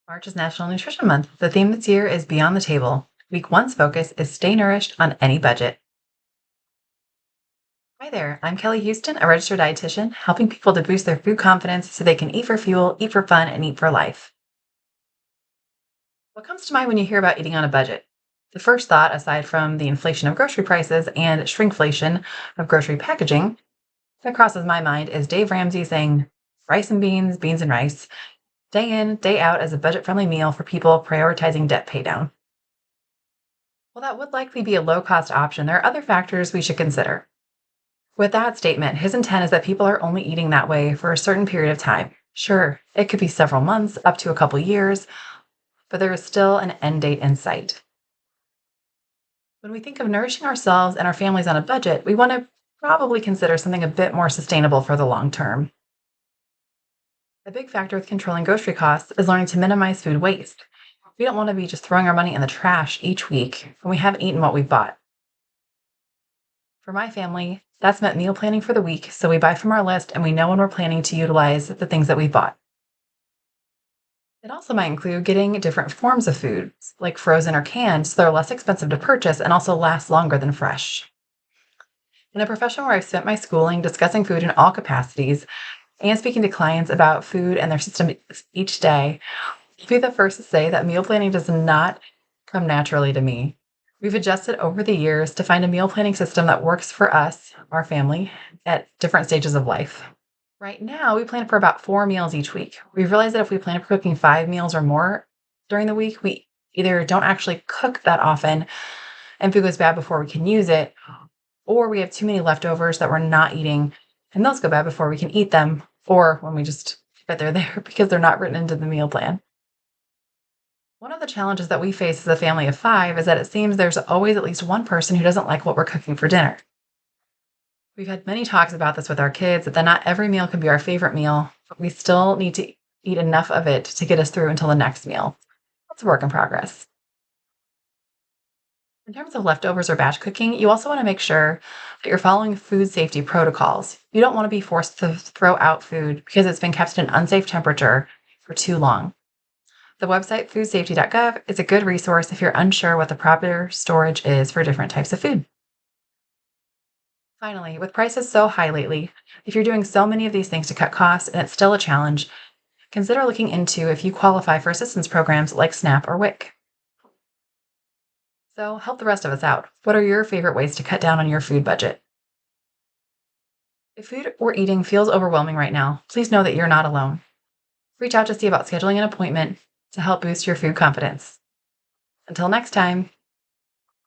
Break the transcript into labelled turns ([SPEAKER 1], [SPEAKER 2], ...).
[SPEAKER 1] March is National Nutrition Month. The theme this year is Beyond the Table. Week one's focus is Stay Nourished on any budget. Hi there, I'm Kelly Houston, a registered dietitian, helping people to boost their food confidence so they can eat for fuel, eat for fun, and eat for life. What comes to mind when you hear about eating on a budget? The first thought, aside from the inflation of grocery prices and shrinkflation of grocery packaging, that crosses my mind is Dave Ramsey saying rice and beans, beans and rice, day in, day out as a budget friendly meal for people prioritizing debt paydown. Well, that would likely be a low cost option. There are other factors we should consider. With that statement, his intent is that people are only eating that way for a certain period of time. Sure, it could be several months, up to a couple years, but there is still an end date in sight. When we think of nourishing ourselves and our families on a budget, we want to probably consider something a bit more sustainable for the long term. A big factor with controlling grocery costs is learning to minimize food waste. We don't want to be just throwing our money in the trash each week when we haven't eaten what we've bought. For my family, that's meant meal planning for the week, so we buy from our list and we know when we're planning to utilize the things that we bought. It also might include getting different forms of foods, like frozen or canned, so they're less expensive to purchase and also last longer than fresh. In a profession where I've spent my schooling discussing food in all capacities and speaking to clients about food and their system each day, I'll be the first to say that meal planning does not come naturally to me. We've adjusted over the years to find a meal planning system that works for us, our family, at different stages of life. Right now, we plan for about 4 meals each week. We've realized that if we plan for cooking 5 meals or more during the week, we either don't actually cook that often and food goes bad before we can use it, or we have too many leftovers that we're not eating and those go bad before we can eat them, or when we just forget they're there because they're not written into the meal plan. One of the challenges that we face as a family of five is that it seems there's always at least one person who doesn't like what we're cooking for dinner. We've had many talks about this with our kids that not every meal can be our favorite meal, but we still need to eat enough of it to get us through until the next meal. That's a work in progress. In terms of leftovers or batch cooking, you also want to make sure that you're following food safety protocols. You don't want to be forced to throw out food because it's been kept at an unsafe temperature for too long. The website foodsafety.gov is a good resource if you're unsure what the proper storage is for different types of food. Finally, with prices so high lately, if you're doing so many of these things to cut costs and it's still a challenge, consider looking into if you qualify for assistance programs like SNAP or WIC. So help the rest of us out. What are your favorite ways to cut down on your food budget? If food we're eating feels overwhelming right now, please know that you're not alone. Reach out to see about scheduling an appointment to help boost your food confidence. Until next time.